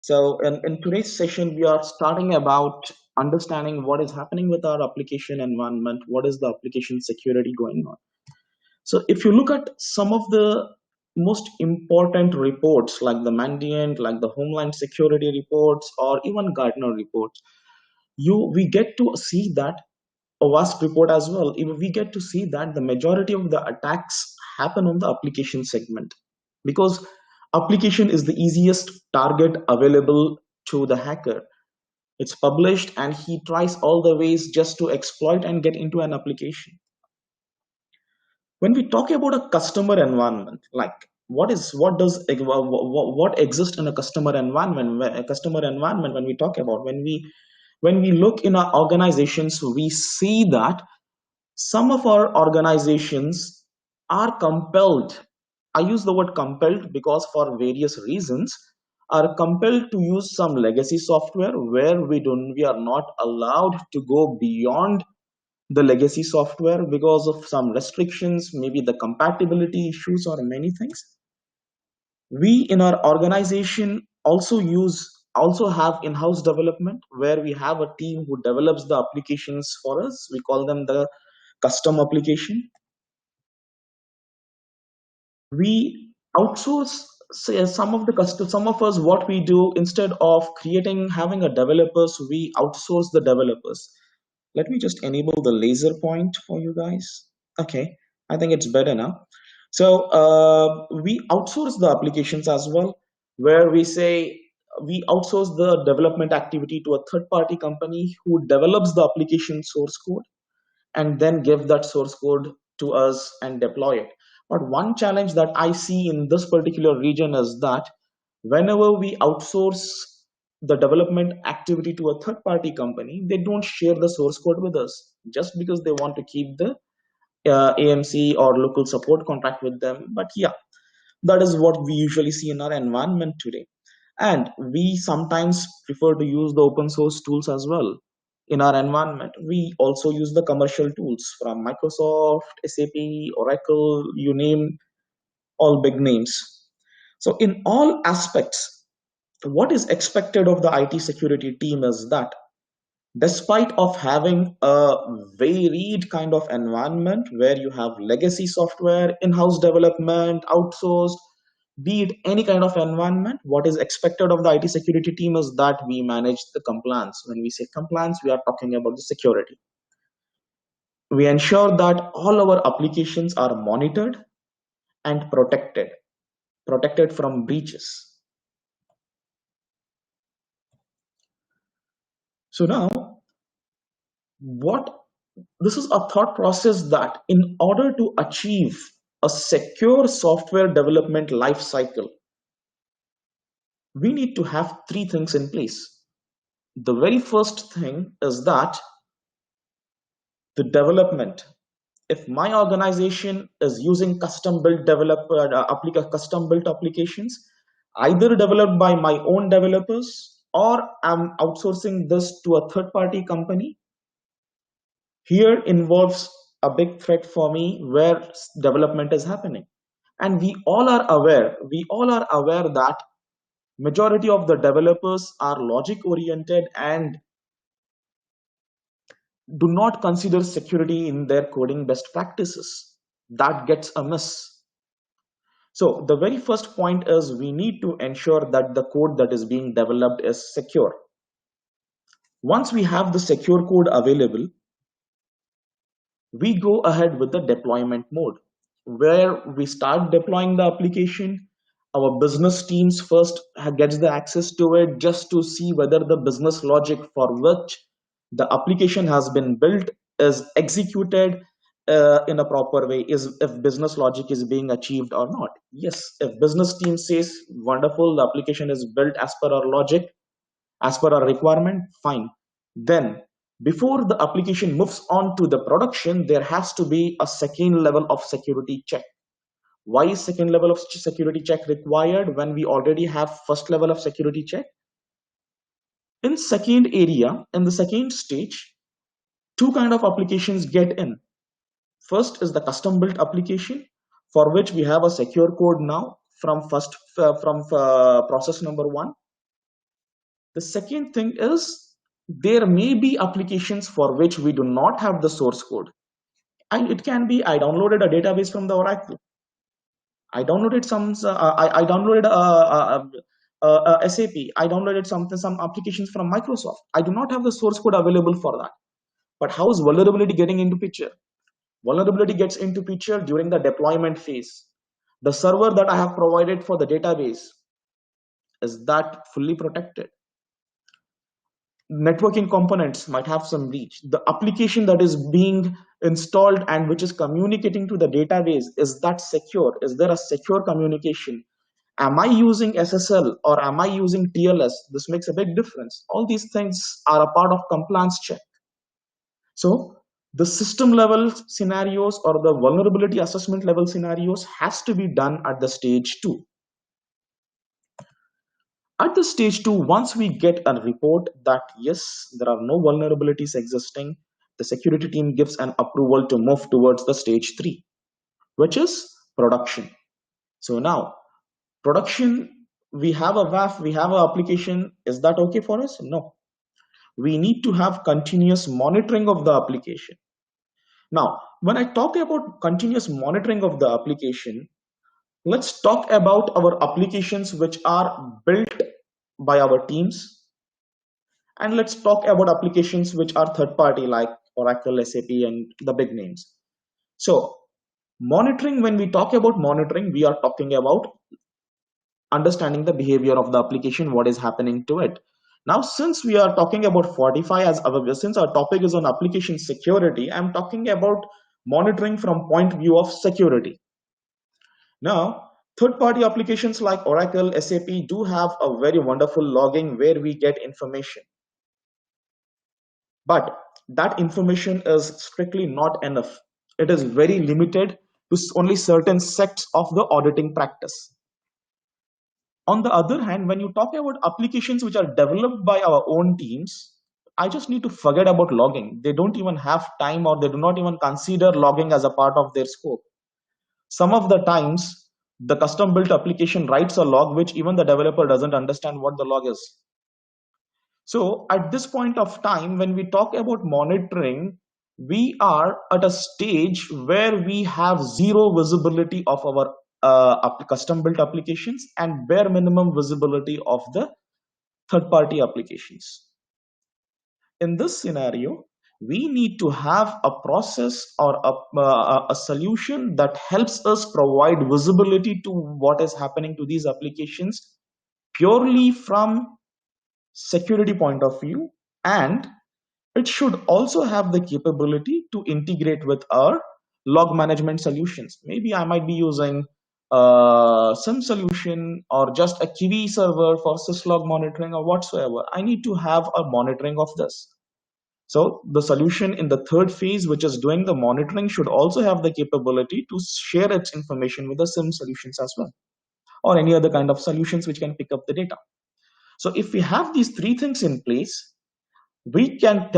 So in today's session, we are starting about understanding what is happening with our application environment, what is the application security going on. So if you look at some of the most important reports like the Mandiant, like the Homeland Security reports, or even Gartner reports, we get to see that a vast report as well. We get to see that the majority of the attacks happen on the application segment because application is the easiest target available to the hacker. It's published and he tries all the ways just to exploit and get into an application. When we talk about a customer environment, like what exists in a customer environment, when we talk about, when we look in our organizations, we see that some of our organizations are compelled, I use the word compelled because for various reasons, are compelled to use some legacy software where we are not allowed to go beyond the legacy software because of some restrictions, maybe the compatibility issues or many things. We in our organization also have in-house development where we have a team who develops the applications for us. We call them the custom application. We outsource, say, some of us, what we do, instead of having a developers, we outsource the developers. Let me just enable the laser point for you guys. Okay, I think it's better now. So we outsource the applications as well, where we say we outsource the development activity to a third party company who develops the application source code and then give that source code to us and deploy it. But one challenge that I see in this particular region is that whenever we outsource the development activity to a third party company, they don't share the source code with us just because they want to keep the AMC or local support contract with them. But yeah, that is what we usually see in our environment today. And we sometimes prefer to use the open source tools as well in our environment. We also use the commercial tools from Microsoft, SAP, Oracle, you name, all big names. So in all aspects, what is expected of the IT security team is that despite of having a varied kind of environment where you have legacy software, in-house development, outsourced, be it any kind of environment, what is expected of the IT security team is that we manage the compliance. When we say compliance, we are talking about the security. We ensure that all our applications are monitored and protected from breaches. So now, what this is a thought process that in order to achieve a secure software development life cycle, we need to have three things in place. The very first thing is that the development. If my organization is using custom built applications, either developed by my own developers or I'm outsourcing this to a third party company, here involves a big threat for me where development is happening. And we all are aware that majority of the developers are logic oriented and do not consider security in their coding best practices. That gets a miss. So the very first point is we need to ensure that the code that is being developed is secure. Once we have the secure code available, we go ahead with the deployment mode where we start deploying the application. Our business teams first gets the access to it just to see whether the business logic for which the application has been built is executed in a proper way, is if business logic is being achieved or not. Yes, if business team says wonderful, the application is built as per our logic, as per our requirement, fine. Then before the application moves on to the production, there has to be a second level of security check. Why is second level of security check required when we already have first level of security check? In the second stage, two kind of applications get in. First is the custom built application, for which we have a secure code now from process number one. The second thing is there may be applications for which we do not have the source code. And it can be I downloaded a database from the Oracle. I downloaded I downloaded SAP. I downloaded some applications from Microsoft. I do not have the source code available for that. But how is vulnerability getting into picture? Vulnerability gets into picture during the deployment phase. The server that I have provided for the database, is that fully protected? Networking components might have some breach. The application that is being installed and which is communicating to the database, is that secure? Is there a secure communication? Am I using SSL or am I using TLS? This makes a big difference. All these things are a part of compliance check. So the system level scenarios or the vulnerability assessment level scenarios has to be done at the stage 2. At the stage 2, once we get a report that yes, there are no vulnerabilities existing, the security team gives an approval to move towards the stage 3, which is production. So now, production, we have a WAF, we have an application. Is that okay for us? No. We need to have continuous monitoring of the application. Now, when I talk about continuous monitoring of the application, let's talk about our applications which are built by our teams. And let's talk about applications which are third party like Oracle, SAP, and the big names. So monitoring, when we talk about monitoring, we are talking about understanding the behavior of the application, what is happening to it. Now, since we are talking about Fortify since our topic is on application security, I'm talking about monitoring from point view of security. Now, third-party applications like Oracle, SAP do have a very wonderful logging where we get information. But that information is strictly not enough. It is very limited to only certain sects of the auditing practice. On the other hand, when you talk about applications which are developed by our own teams, I just need to forget about logging. They don't even have time or they do not even consider logging as a part of their scope. Some of the times, the custom built application writes a log which even the developer doesn't understand what the log is. So at this point of time, when we talk about monitoring, we are at a stage where we have zero visibility of our custom built applications and bare minimum visibility of the third party applications. In this scenario, we need to have a process or a solution that helps us provide visibility to what is happening to these applications purely from security point of view, and it should also have the capability to integrate with our log management solutions. Maybe I might be using some solution or just a Kiwi server for syslog monitoring or whatsoever. I need to have a monitoring of this. So the solution in the third phase, which is doing the monitoring, should also have the capability to share its information with the SIM solutions as well, or any other kind of solutions which can pick up the data. So if we have these three things in place, we can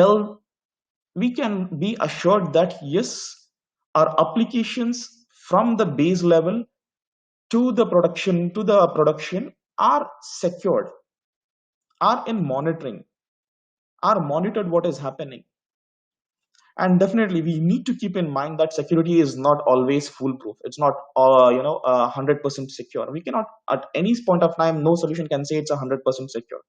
be assured that yes, our applications from the base level to the production are secured, are in monitoring, are monitored what is happening. And definitely we need to keep in mind that security is not always foolproof. It's not 100% secure. We cannot at any point of time, no solution can say it's 100% secure.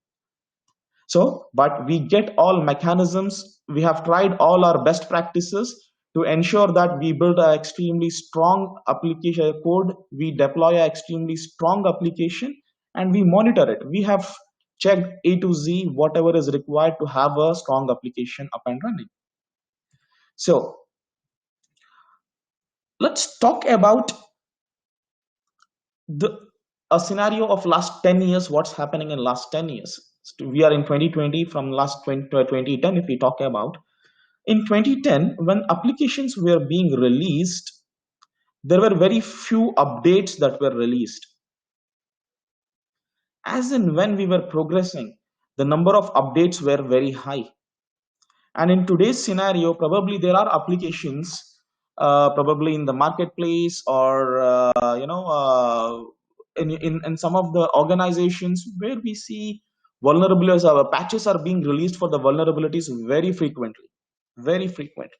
So, but we get all mechanisms, we have tried all our best practices to ensure that we build an extremely strong application code, we deploy an extremely strong application, and we monitor it. We have checked A to Z, whatever is required to have a strong application up and running. So let's talk about a scenario of last 10 years, what's happening in last 10 years. So we are in 2020, from last 2010, if we talk about. In 2010, when applications were being released, there were very few updates that were released. As in when we were progressing, the number of updates were very high. And in today's scenario, probably there are applications, probably in the marketplace or in some of the organizations where we see Vulnerabilities, patches are being released for the vulnerabilities very frequently, very frequently.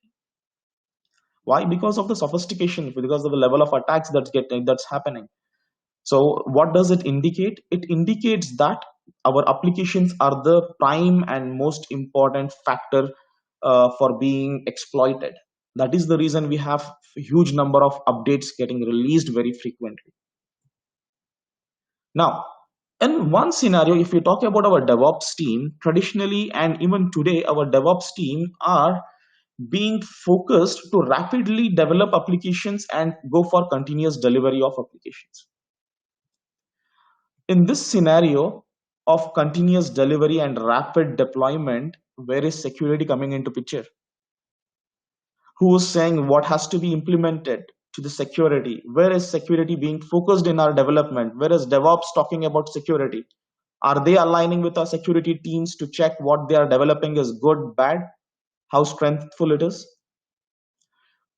Why? Because of the sophistication, because of the level of attacks that's happening. So what does it indicate? It indicates that our applications are the prime and most important factor for being exploited. That is the reason we have a huge number of updates getting released very frequently. Now, in one scenario, if we talk about our DevOps team, traditionally and even today, our DevOps team are being focused to rapidly develop applications and go for continuous delivery of applications. In this scenario of continuous delivery and rapid deployment, where is security coming into picture? Who is saying what has to be implemented to the security? Where is security being focused in our development? Where is DevOps talking about security? Are they aligning with our security teams to check what they are developing is good, bad, how strengthful it is?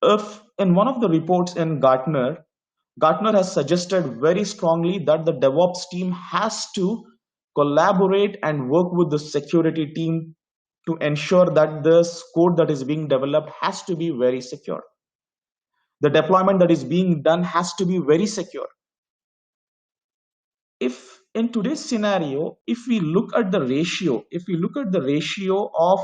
If in one of the reports in Gartner has suggested very strongly that the DevOps team has to collaborate and work with the security team to ensure that this code that is being developed has to be very secure. The deployment that is being done has to be very secure. If in today's scenario, if we look at the ratio of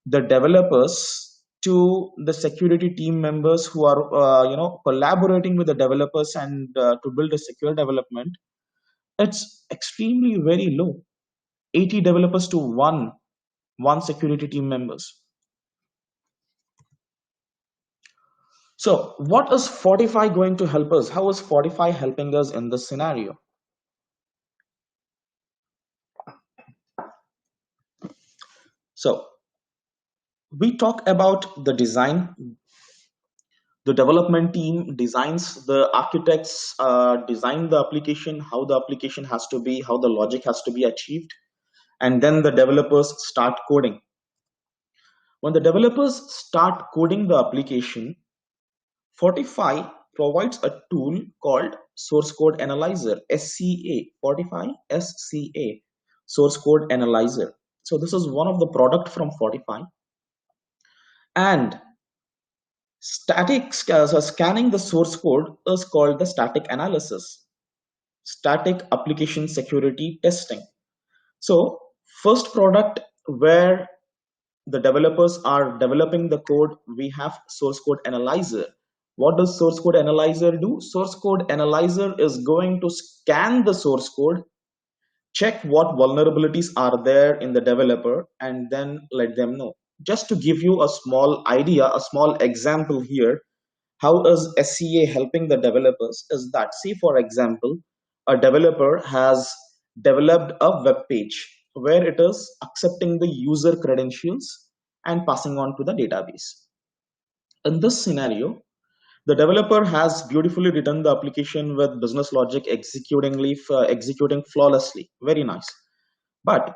the developers to the security team members who are collaborating with the developers and to build a secure development, it's extremely very low. 80 developers to one security team members. So what is Fortify going to help us? How is Fortify helping us in this scenario? So we talk about the design. The development team designs, the architects design the application, how the application has to be, how the logic has to be achieved, and then the developers start coding. When the developers start coding the application, Fortify provides a tool called Source Code Analyzer, SCA. Fortify SCA, Source Code Analyzer. So this is one of the product from Fortify. And scanning the source code is called the static analysis, static application security testing. So first product where the developers are developing the code, we have source code analyzer. What does source code analyzer do? Source code analyzer is going to scan the source code, check what vulnerabilities are there in the developer, and then let them know. Just to give you a small idea, a small example here, how is SCA helping the developers is that, say for example, a developer has developed a web page where it is accepting the user credentials and passing on to the database. In this scenario, the developer has beautifully written the application with business logic executing flawlessly. Very nice. But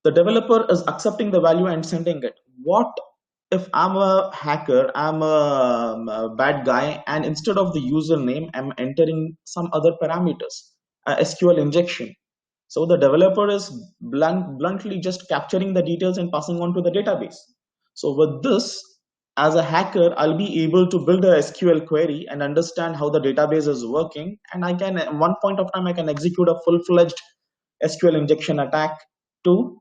the developer is accepting the value and sending it. What if I'm a hacker, I'm a bad guy, and instead of the username, I'm entering some other parameters, SQL injection? So the developer is bluntly just capturing the details and passing on to the database. So with this, as a hacker, I'll be able to build a SQL query and understand how the database is working. And I can, at one point of time, I can execute a full-fledged SQL injection attack to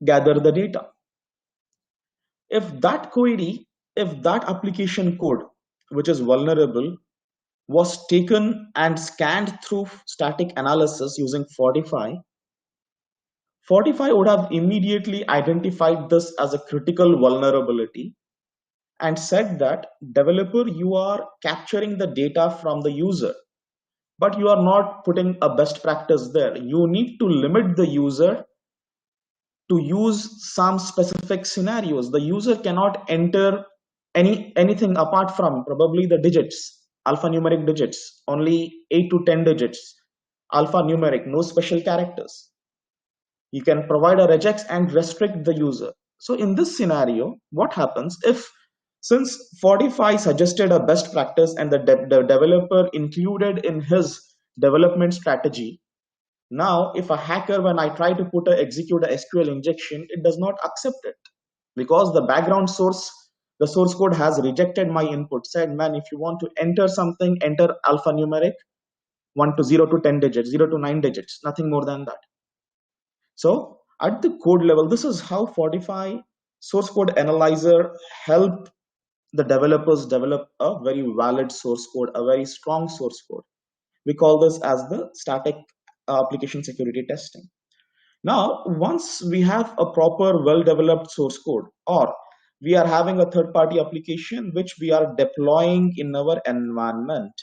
gather the data. If that query, if that application code, which is vulnerable, was taken and scanned through static analysis using Fortify, Fortify would have immediately identified this as a critical vulnerability and said that, developer, you are capturing the data from the user, but you are not putting a best practice there. You need to limit the user to use some specific scenarios. The user cannot enter anything apart from probably the digits, alphanumeric digits, only 8 to 10 digits, alphanumeric, no special characters. You can provide a regex and restrict the user. So in this scenario, what happens if, since Fortify suggested a best practice and the developer included in his development strategy Now, if a hacker, when I try to execute a SQL injection, it does not accept it because the background source, the source code has rejected my input. Said, man, if you want to enter something, enter alphanumeric 1 to 0 to 10 digits, 0 to 9 digits, nothing more than that. So at the code level, this is how Fortify source code analyzer help the developers develop a very valid source code, a very strong source code. We call this as the static application security testing. Now, once we have a proper, well-developed source code, or we are having a third-party application which we are deploying in our environment,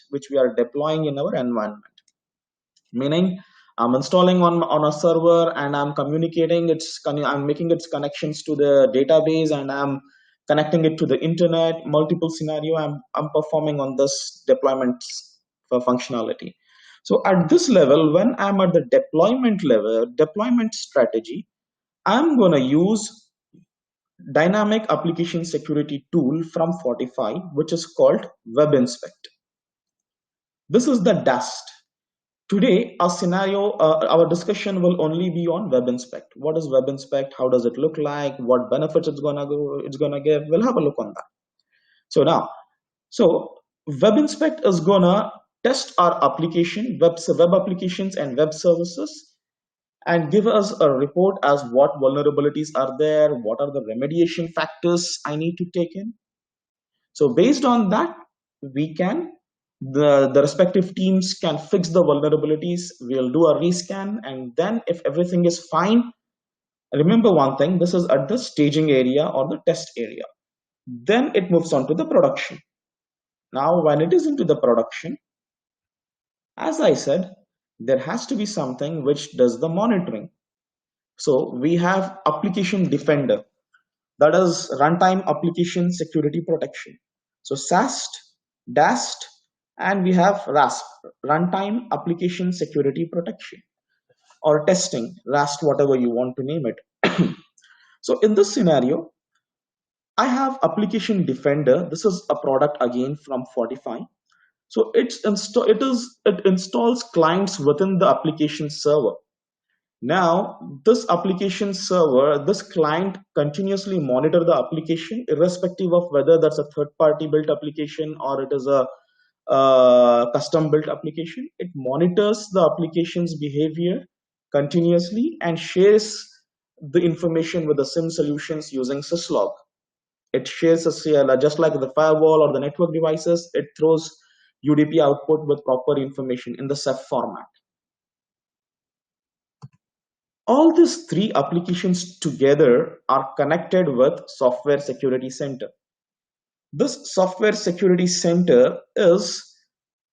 meaning I'm installing on a server and I'm communicating I'm making its connections to the database and I'm connecting it to the internet, multiple scenario I'm performing on this deployment for functionality. So at this level, when I'm at the deployment strategy, I'm going to use dynamic application security tool from Fortify, which is called Web Inspect. This is the dust. Today, our discussion will only be on Web Inspect. What is Web Inspect? How does it look like? What benefits it's gonna give? We'll have a look on that. So Web Inspect is gonna test our web applications and web services, and give us a report as what vulnerabilities are there, what are the remediation factors I need to take in. So based on that, we can the respective teams can fix the vulnerabilities. We'll do a rescan, and then if everything is fine, remember one thing, this is at the staging area or the test area. Then it moves on to the production. Now, when it is into the production, as I said, there has to be something which does the monitoring. So we have application defender, that is runtime application security protection. So SAST, DAST, and we have RASP, runtime application security protection, or testing, RAST, whatever you want to name it. So in this scenario, I have application defender. This is a product again from Fortify. So it installs clients within the application server. Now, this application server, this client continuously monitor the application irrespective of whether that's a third-party built application or it is a custom-built application. It monitors the application's behavior continuously and shares the information with the SIM solutions using syslog. It shares just like the firewall or the network devices, it throws UDP output with proper information in the Ceph format. All these three applications together are connected with Software Security Center. This Software Security Center is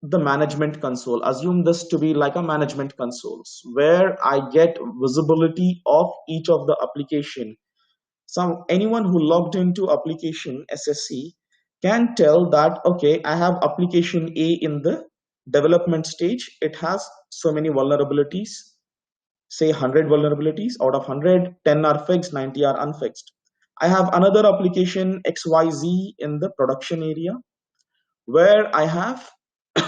the management console. Assume this to be like a management console where I get visibility of each of the application. Anyone who logged into application SSC can tell that, okay, I have application A in the development stage. It has so many vulnerabilities, say 100 vulnerabilities. Out of 100, 10 are fixed, 90 are unfixed. I have another application XYZ in the production area where I have in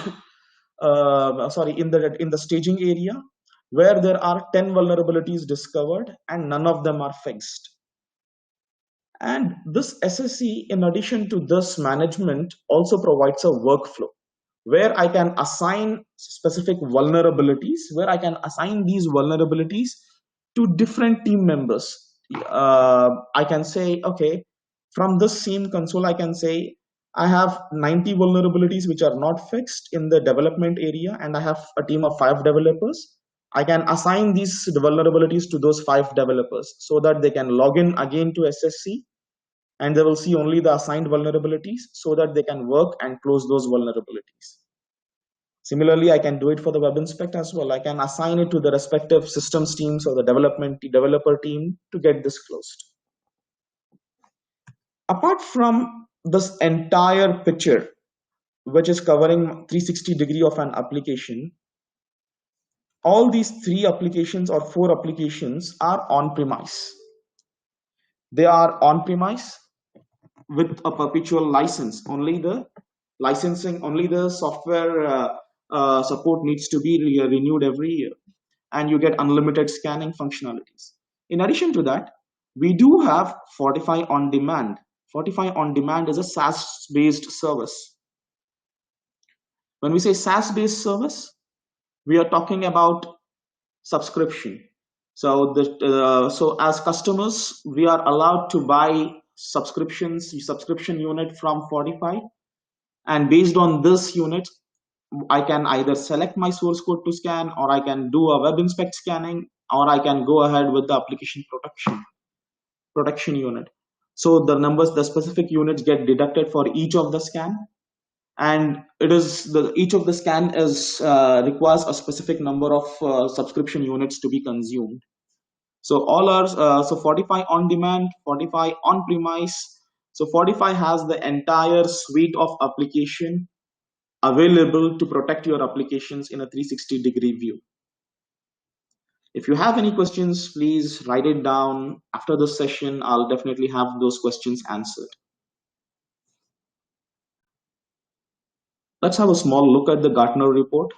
the staging area where there are 10 vulnerabilities discovered and none of them are fixed. And this SSC, in addition to this management, also provides a workflow where I can assign specific vulnerabilities, where I can assign these vulnerabilities to different team members. I can say, okay, from this same console, I can say, I have 90 vulnerabilities which are not fixed in the development area, and I have a team of 5 developers. I can assign these vulnerabilities to those 5 developers so that they can log in again to SSC and they will see only the assigned vulnerabilities so that they can work and close those vulnerabilities. Similarly, I can do it for the Web Inspect as well. I can assign it to the respective systems teams or the developer team to get this closed. Apart from this entire picture, which is covering 360-degree of an application, all these 3 applications or 4 applications are on-premise. They are on-premise with a perpetual license. Only the software support needs to be renewed every year. and you get unlimited scanning functionalities. In addition to that, we do have Fortify on Demand. Fortify on Demand is a SaaS-based service. When we say SaaS-based service, we are talking about subscription. So as customers, we are allowed to buy subscription unit from Fortify, and based on this unit, I can either select my source code to scan, or I can do a web inspect scanning, or I can go ahead with the application protection unit. So the specific units get deducted for each of the scan, and each of the scan is requires a specific number of subscription units to be consumed. So all are so Fortify on Demand, Fortify on Premise. So Fortify has the entire suite of application available to protect your applications in a 360-degree view. If you have any questions, please write it down. After this session, I'll definitely have those questions answered. Let's have a small look at the Gartner report.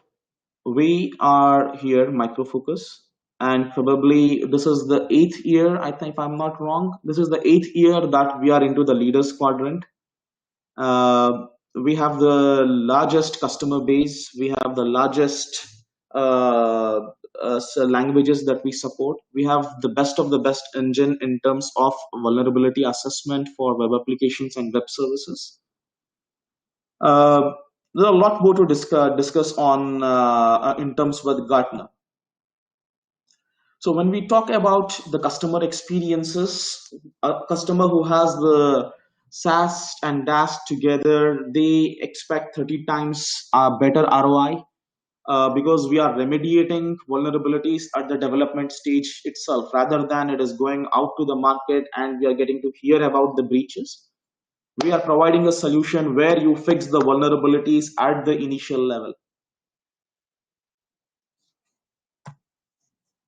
We are here, Micro Focus, and probably this is the 8th year, I think, if I'm not wrong, this is the 8th year that we are into the Leaders Quadrant. We have the largest customer base. We have the largest languages that we support. We have the best of the best engine in terms of vulnerability assessment for web applications and web services. There's a lot more to discuss on in terms with Gartner. So when we talk about the customer experiences, a customer who has the SaaS and DaaS together, they expect 30 times better ROI because we are remediating vulnerabilities at the development stage itself, rather than it is going out to the market and we are getting to hear about the breaches. We are providing a solution where you fix the vulnerabilities at the initial level.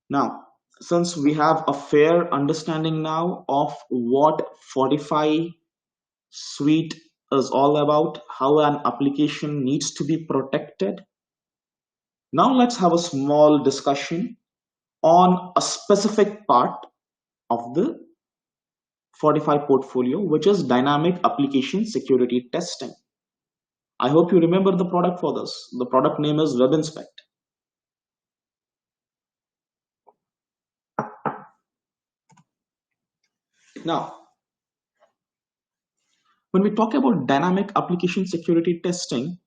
Now, since we have a fair understanding now of what Fortify Suite is all about, how an application needs to be protected, now let's have a small discussion on a specific part of the Fortify portfolio, which is dynamic application security testing. I hope you remember the product for this. The product name is Web Inspect. Now, when we talk about dynamic application security testing,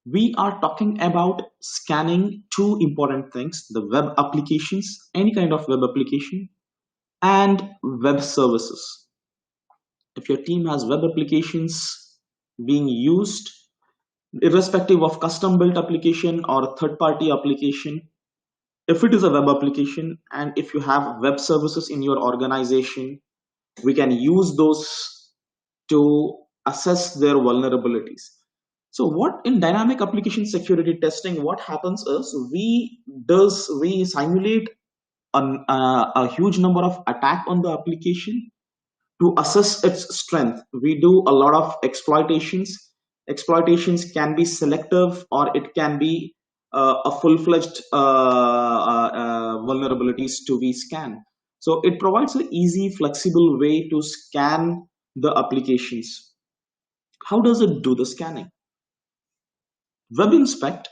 we are talking about scanning two important things: the web applications, any kind of web application, and web services. If your team has web applications being used, irrespective of custom built application or third-party application, if it is a web application and if you have web services in your organization, we can use those to assess their vulnerabilities. So what in dynamic application security testing, what happens is we simulate a huge number of attack on the application to assess its strength. We do a lot of exploitations. Exploitations can be selective, or it can be a full-fledged vulnerabilities to be scanned. So it provides an easy, flexible way to scan the applications. How does it do the scanning? Web Inspect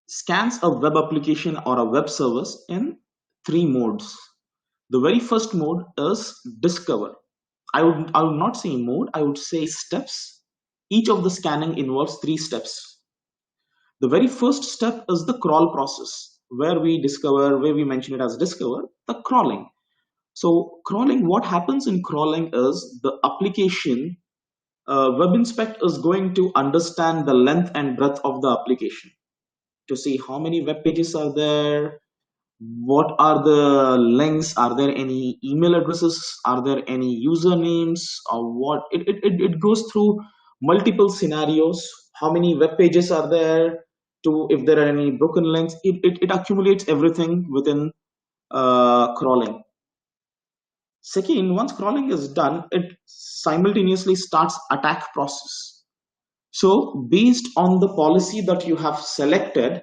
scans a web application or a web service in 3 modes. The very first mode is discover. I would not say mode, I would say steps. Each of the scanning involves 3 steps. The very first step is the crawl process, where we mention it as discover, the crawling. So crawling, what happens in crawling is the application, Web Inspect is going to understand the length and breadth of the application to see how many web pages are there, what are the links, are there any email addresses, are there any usernames, or what. It goes through multiple scenarios, how many web pages are there, to if there are any broken links. It accumulates everything within crawling. Second, once crawling is done, it simultaneously starts attack process. So based on the policy that you have selected,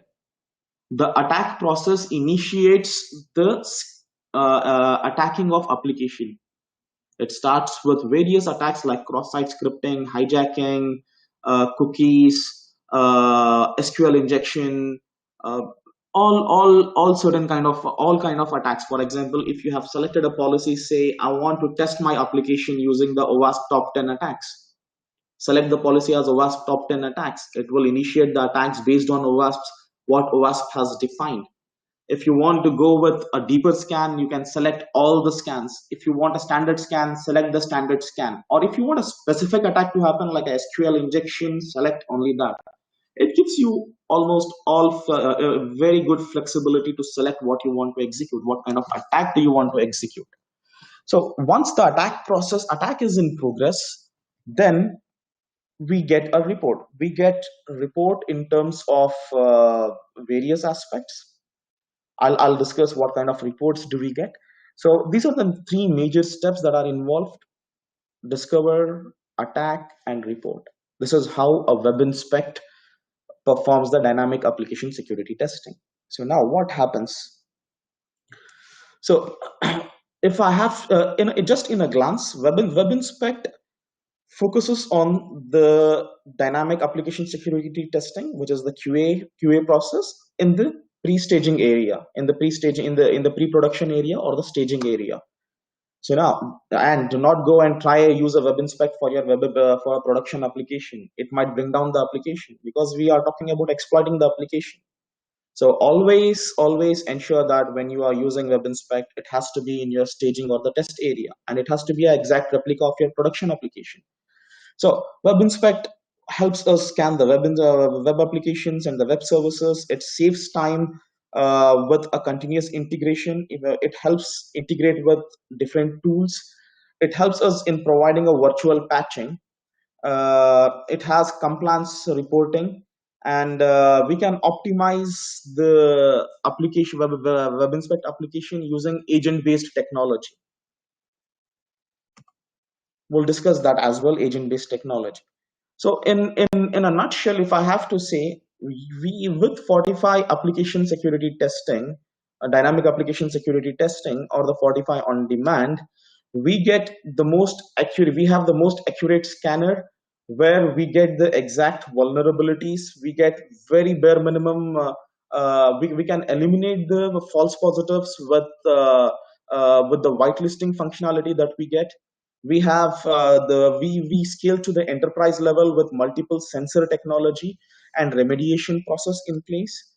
The attack process initiates the attacking of application. It starts with various attacks like cross-site scripting, hijacking, cookies, SQL injection, uh, all certain kind of attacks. For example, if you have selected a policy, say I want to test my application using the OWASP top 10 attacks. Select the policy as OWASP top 10 attacks. It will initiate the attacks based on what OWASP has defined. If you want to go with a deeper scan, you can select all the scans. If you want a standard scan, select the standard scan. Or if you want a specific attack to happen, like a SQL injection, select only that. It gives you almost all very good flexibility to select what you want to execute, what kind of attack do you want to execute. So once the attack is in progress, then we get a report. We get a report in terms of various aspects. I'll discuss what kind of reports do we get. So these are the three major steps that are involved: discover, attack, and report. This is how a web inspect performs the dynamic application security testing. So now what happens? So if I have, just in a glance, web inspect focuses on the dynamic application security testing, which is the QA process in the pre-staging area, in the pre-staging, in the pre-production area or the staging area. So now, and do not go and try use a web inspect for your web for a production application. It might bring down the application, because we are talking about exploiting the application. So always ensure that when you are using web inspect, it has to be in your staging or the test area, and it has to be an exact replica of your production application. So web inspect helps us scan the web applications and the web services. It saves time with a continuous integration. It helps integrate with different tools. It helps us in providing a virtual patching. It has compliance reporting, and we can optimize the application web inspect application using agent-based technology. We'll discuss that as well, agent-based technology. So in a nutshell, if I have to say, we with Fortify application security testing, dynamic application security testing, or the Fortify on demand, we get the most accurate. We have the most accurate scanner, where we get the exact vulnerabilities. We get very bare minimum. We can eliminate the false positives with the whitelisting functionality that we get. We have we scale to the enterprise level with multiple sensor technology and remediation process in place.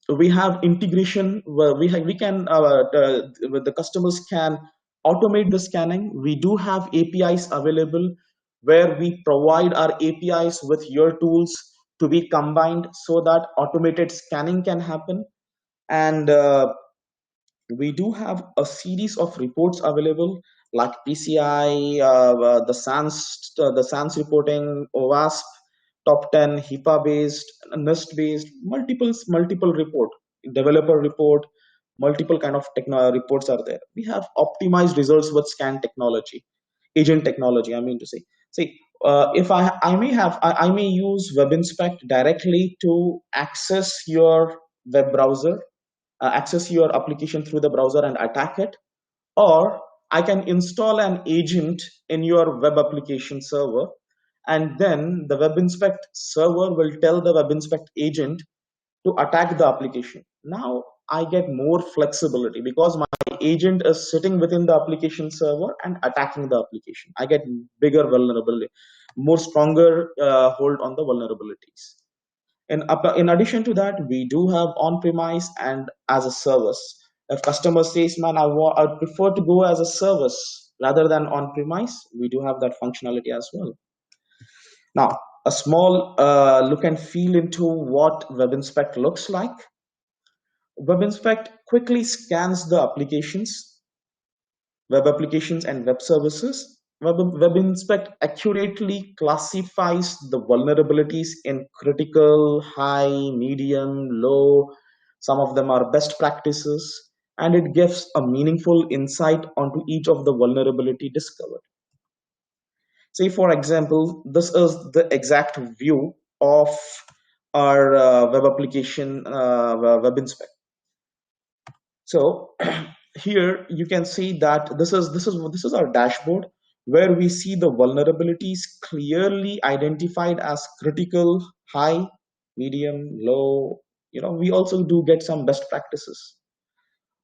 We have integration where we can the customers can automate the scanning. We do have APIs available, where we provide our APIs with your tools to be combined so that automated scanning can happen. And we do have a series of reports available, like PCI, the SANS reporting, OWASP, top 10, HIPAA based, NIST based, multiple report, developer report, multiple kind of reports are there. We have optimized results with scan technology, agent technology. I mean to say, if I may use web inspect directly to access your web browser, access your application through the browser and attack it, or I can install an agent in your web application server, and then the web inspect server will tell the web inspect agent to attack the application. Now I get more flexibility, because my agent is sitting within the application server and attacking the application. I get bigger vulnerability, more stronger hold on the vulnerabilities. In addition to that, we do have on-premise and as a service. If customer says, "Man, I prefer to go as a service rather than on-premise," we do have that functionality as well. Now, a small look and feel into what Web Inspect looks like. Web Inspect quickly scans the applications, web applications and web services. Web Inspect accurately classifies the vulnerabilities in critical, high, medium, low. Some of them are best practices, and it gives a meaningful insight onto each of the vulnerability discovered. Say, for example, this is the exact view of our web application, web inspect. So here you can see that this is our dashboard, where we see the vulnerabilities clearly identified as critical, high, medium, low. We also do get some best practices.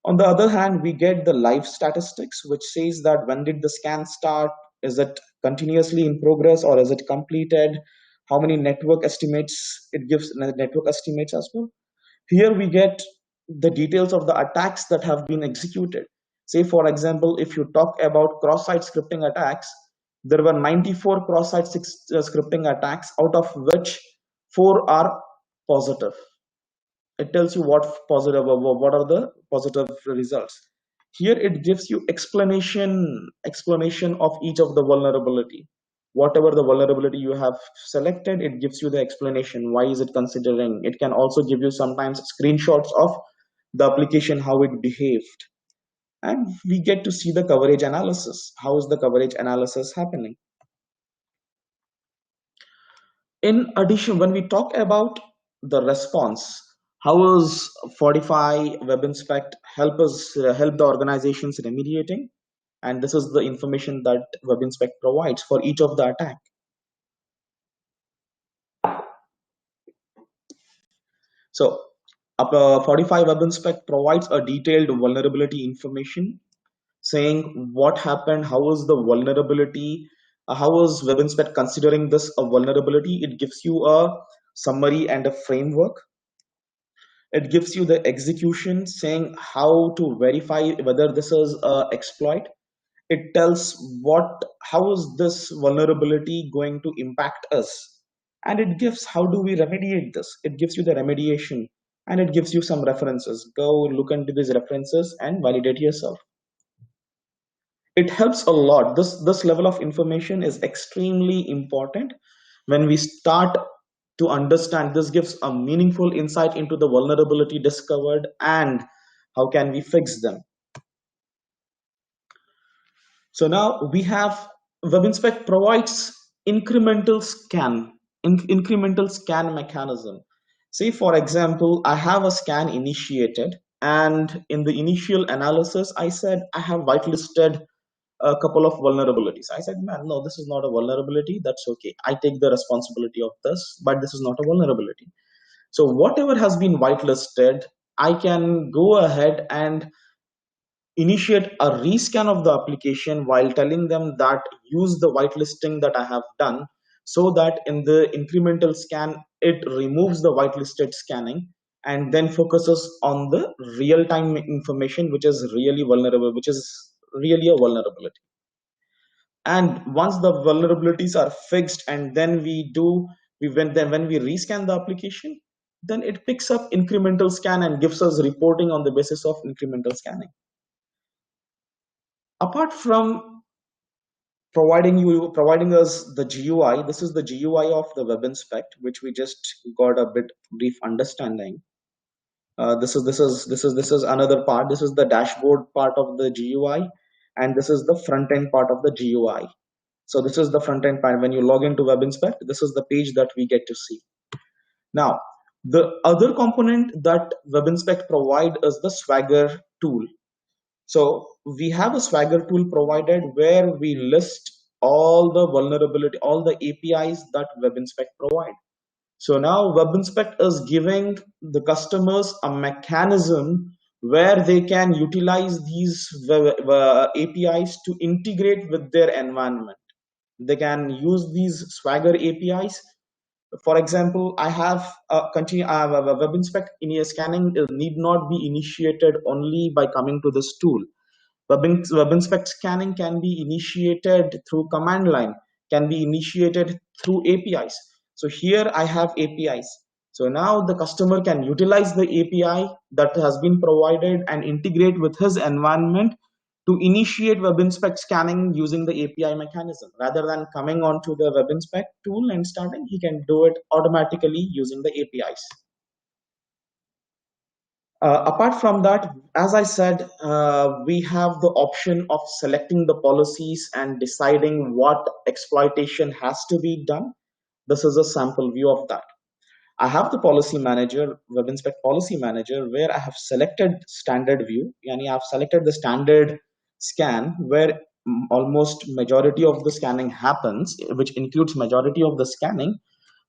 On the other hand, we get the live statistics, which says that when did the scan start? Is it continuously in progress or is it completed? How many network estimates? It gives network estimates as well. Here we get the details of the attacks that have been executed. Say, for example, if you talk about cross-site scripting attacks, there were 94 cross-site scripting attacks, out of which 4 are positive. It tells you what are the positive results. Here it gives you explanation of each of the vulnerability. Whatever the vulnerability you have selected, it gives you the explanation. Why is it considering? It can also give you sometimes screenshots of the application, how it behaved. And we get to see the coverage analysis. How is the coverage analysis happening? In addition, when we talk about the response, how is Fortify Web Inspect help the organizations remediating? And this is the information that Web Inspect provides for each of the attack. So, Fortify Web Inspect provides a detailed vulnerability information, saying what happened, how is the vulnerability, how is Web Inspect considering this a vulnerability. It gives you a summary and a framework. It gives you the execution, saying how to verify whether this is a exploit. It tells how is this vulnerability going to impact us, and it gives how do we remediate this. It gives you the remediation, and it gives you some references. Go look into these references and validate yourself. It helps a lot. This level of information is extremely important when we start to understand. This gives a meaningful insight into the vulnerability discovered and how can we fix them. So now we have WebInspect provides incremental scan mechanism. Say, for example, I have a scan initiated, and in the initial analysis, I said I have whitelisted a couple of vulnerabilities. I said, man, no, this is not a vulnerability. That's okay. I take the responsibility of this, but this is not a vulnerability. So whatever has been whitelisted, I can go ahead and initiate a rescan of the application while telling them that use the whitelisting that I have done, so that in the incremental scan, it removes the whitelisted scanning and then focuses on the real-time information, which is really vulnerable, which is really a vulnerability. And once the vulnerabilities are fixed, and then when we rescan the application, then it picks up incremental scan and gives us reporting on the basis of incremental scanning. Apart from providing us the GUI, this is the GUI of the Web Inspect, which we just got a bit brief understanding. This is another part. This is the dashboard part of the GUI, and this is the front end part of the GUI. So this is the front end part. When you log into Web Inspect, this is the page that we get to see. Now, the other component that Web Inspect provide is the Swagger tool. So we have a Swagger tool provided where we list all the vulnerability, all the APIs that Web Inspect provide. So now Web Inspect is giving the customers a mechanism where they can utilize these APIs to integrate with their environment. They can use these Swagger APIs. For example, I have a Web Inspect in a scanning need not be initiated only by coming to this tool. Web Inspect scanning can be initiated through command line, can be initiated through APIs. So here I have APIs. So now the customer can utilize the API that has been provided and integrate with his environment to initiate Web Inspect scanning using the API mechanism. Rather than coming onto the Web Inspect tool and starting, he can do it automatically using the APIs. Apart from that, as I said, we have the option of selecting the policies and deciding what exploitation has to be done. This is a sample view of that. I have the policy manager, Web Inspect policy manager, where I have selected standard view. Yani I've selected the standard scan where almost majority of the scanning happens, which includes majority of the scanning.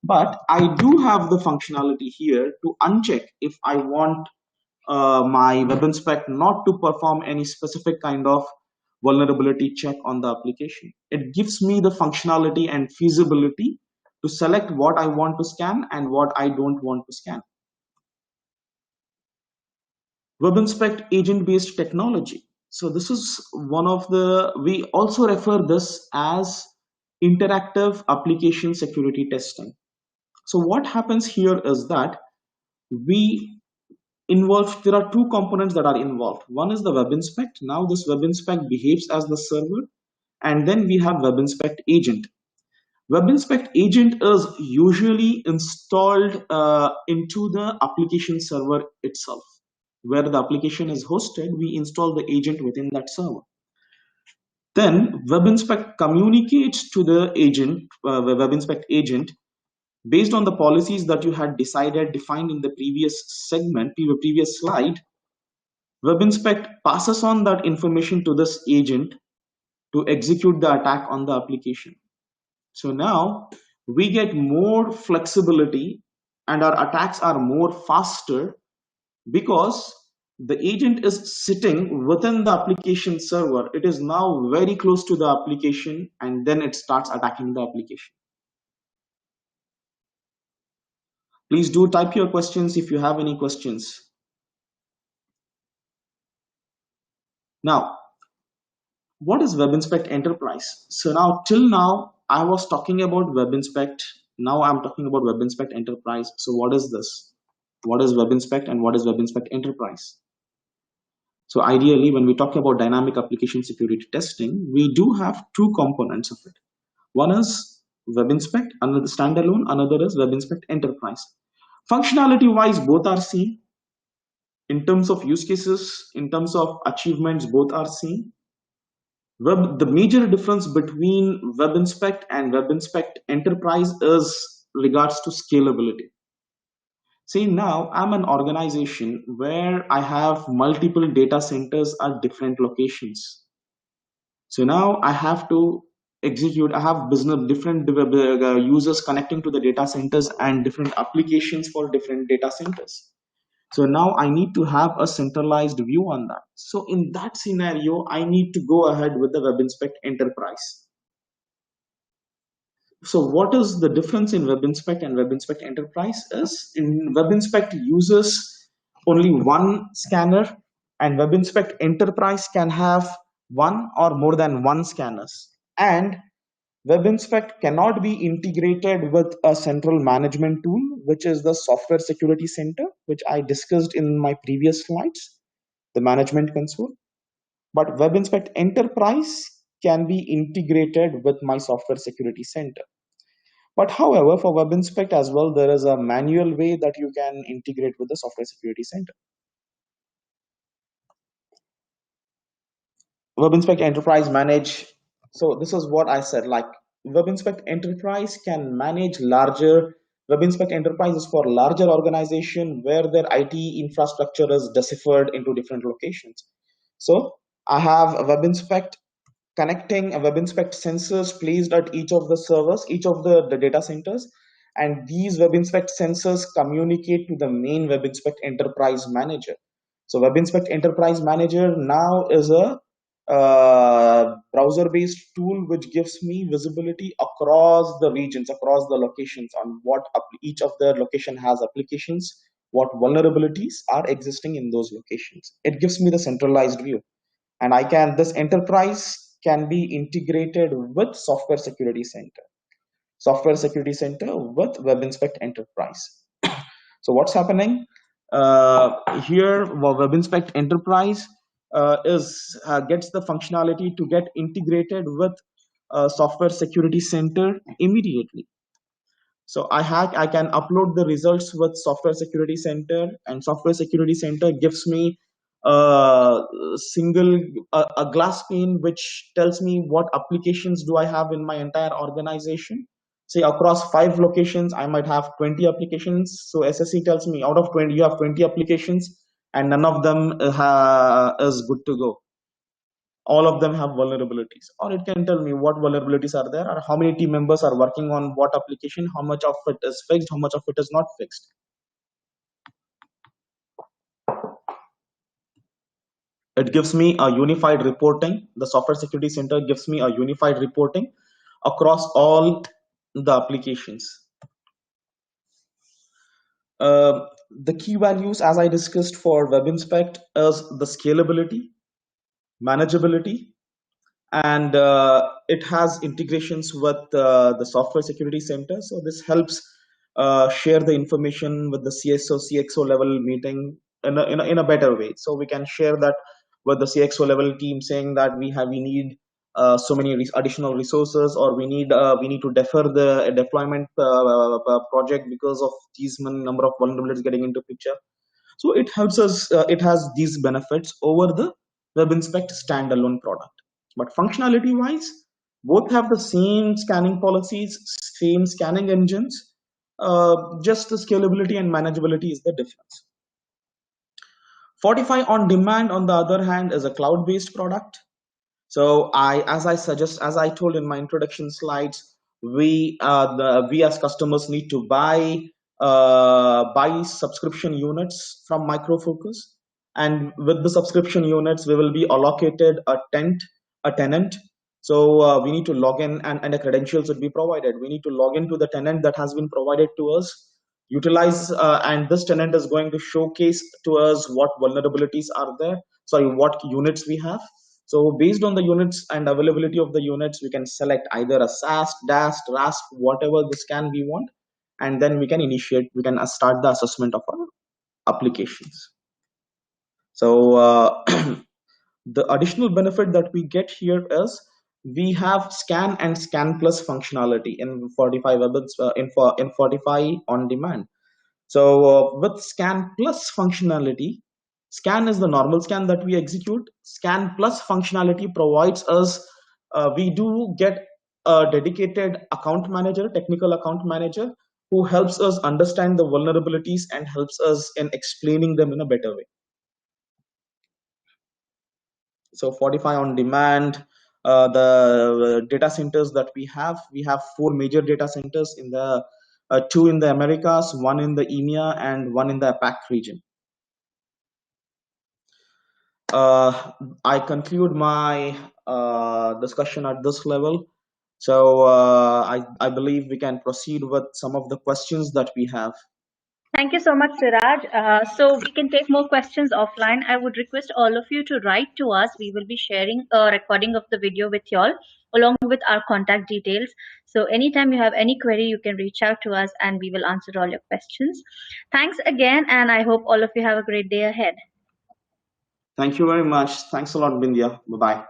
But I do have the functionality here to uncheck if I want my web inspect not to perform any specific kind of vulnerability check on the application. It gives me the functionality and feasibility to select what I want to scan and what I don't want to scan. Web inspect agent based technology. So this is one of the, we also refer this as interactive application security testing. So what happens here is that we involved, there are two components that are involved. One is the web inspect. Now this web inspect behaves as the server, and then we have web inspect agent. Web inspect agent is usually installed into the application server itself. Where the application is hosted, we install the agent within that server. Then web inspect communicates to the agent, web inspect agent, based on the policies that you had defined in the previous segment, previous slide. Web inspect passes on that information to this agent to execute the attack on the application. So now we get more flexibility and our attacks are more faster because the agent is sitting within the application server. It is now very close to the application and then it starts attacking the application. Please do type your questions if you have any questions. Now, what is Web Inspect Enterprise? So now, till now, I was talking about Web Inspect. Now I'm talking about Web Inspect Enterprise. So what is this? What is Web Inspect and what is Web Inspect Enterprise? So ideally, when we talk about dynamic application security testing, we do have two components of it. One is Web Inspect, another standalone, another is Web Inspect Enterprise. Functionality wise, both are same. In terms of use cases, in terms of achievements, both are same. The major difference between Web Inspect and Web Inspect Enterprise is regards to scalability. See, now I'm an organization where I have multiple data centers at different locations. So now I have to execute, I have different users connecting to the data centers and different applications for different data centers. So now I need to have a centralized view on that. So in that scenario, I need to go ahead with the Web Inspect Enterprise. So what is the difference in Web Inspect and Web Inspect Enterprise is in Web Inspect uses only one scanner and Web Inspect Enterprise can have one or more than one scanners. And Web Inspect cannot be integrated with a central management tool, which is the Software Security Center, which I discussed in my previous slides, the management console. But Web Inspect Enterprise can be integrated with my Software Security Center. But however, for Web Inspect as well, there is a manual way that you can integrate with the Software Security Center. Web Inspect Enterprise manage. So this is what I said, like Web Inspect Enterprise can manage larger, Web Inspect Enterprise is for larger organization where their IT infrastructure is deciphered into different locations. So I have a Web Inspect connecting a Web Inspect sensors placed at each of the servers, each of the data centers, and these Web Inspect sensors communicate to the main Web Inspect Enterprise Manager. So Web Inspect Enterprise Manager now is a browser-based tool which gives me visibility across the regions, across the locations on what each of the location has applications, what vulnerabilities are existing in those locations. It gives me the centralized view. And I can, this enterprise can be integrated with Software Security Center. Software Security Center with Web Inspect Enterprise. So what's happening here? Web Inspect Enterprise gets the functionality to get integrated with Software Security Center immediately. So I can upload the results with Software Security Center, and Software Security Center gives me a a glass pane which tells me what applications do I have in my entire organization, Say across 5 locations, I might have 20 applications. So SSE tells me out of 20, you have 20 applications and none of them is good to go. All of them have vulnerabilities. Or it can tell me what vulnerabilities are there, or how many team members are working on what application, how much of it is fixed, how much of it is not fixed. It gives me a unified reporting. The Software Security Center gives me a unified reporting across all the applications. The key values, as I discussed for WebInspect, is the scalability, manageability, and it has integrations with the Software Security Center. So this helps share the information with the CXO level meeting in a better way. So we can share that with the CXO level team, saying that we need so many additional resources, or we need to defer the deployment project because of these number of vulnerabilities getting into picture. So it helps us. It has these benefits over the WebInspect standalone product. But functionality wise, both have the same scanning policies, same scanning engines. Just the scalability and manageability is the difference. Fortify on Demand, on the other hand, is a cloud-based product. So as I told in my introduction slides, we as customers need to buy subscription units from Micro Focus, and with the subscription units, we will be allocated a tenant. So we need to log in, and the credentials would be provided. We need to log into the tenant that has been provided to us, utilize, and this tenant is going to showcase to us what vulnerabilities are there. Sorry, what units we have. So based on the units and availability of the units, we can select either a SAST, DAST, RASP, whatever the scan we want, and then we can start the assessment of our applications. So the additional benefit that we get here is we have scan and scan plus functionality in Fortify in Fortify on Demand. So with scan plus functionality, scan is the normal scan that we execute. Scan plus functionality provides us, we do get a dedicated account manager, technical account manager, who helps us understand the vulnerabilities and helps us in explaining them in a better way. So Fortify on Demand, the data centers that we have 4 major data centers in the 2 in the Americas, 1 in the EMEA, and 1 in the APAC region. I conclude my discussion at this level. So I believe we can proceed with some of the questions that we have. Thank you so much, Siraj. So we can take more questions offline. I would request all of you to write to us. We will be sharing a recording of the video with y'all along with our contact details. So anytime you have any query, you can reach out to us and we will answer all your questions. Thanks again, and I hope all of you have a great day ahead. Thank you very much. Thanks a lot, Bindya. Bye-bye.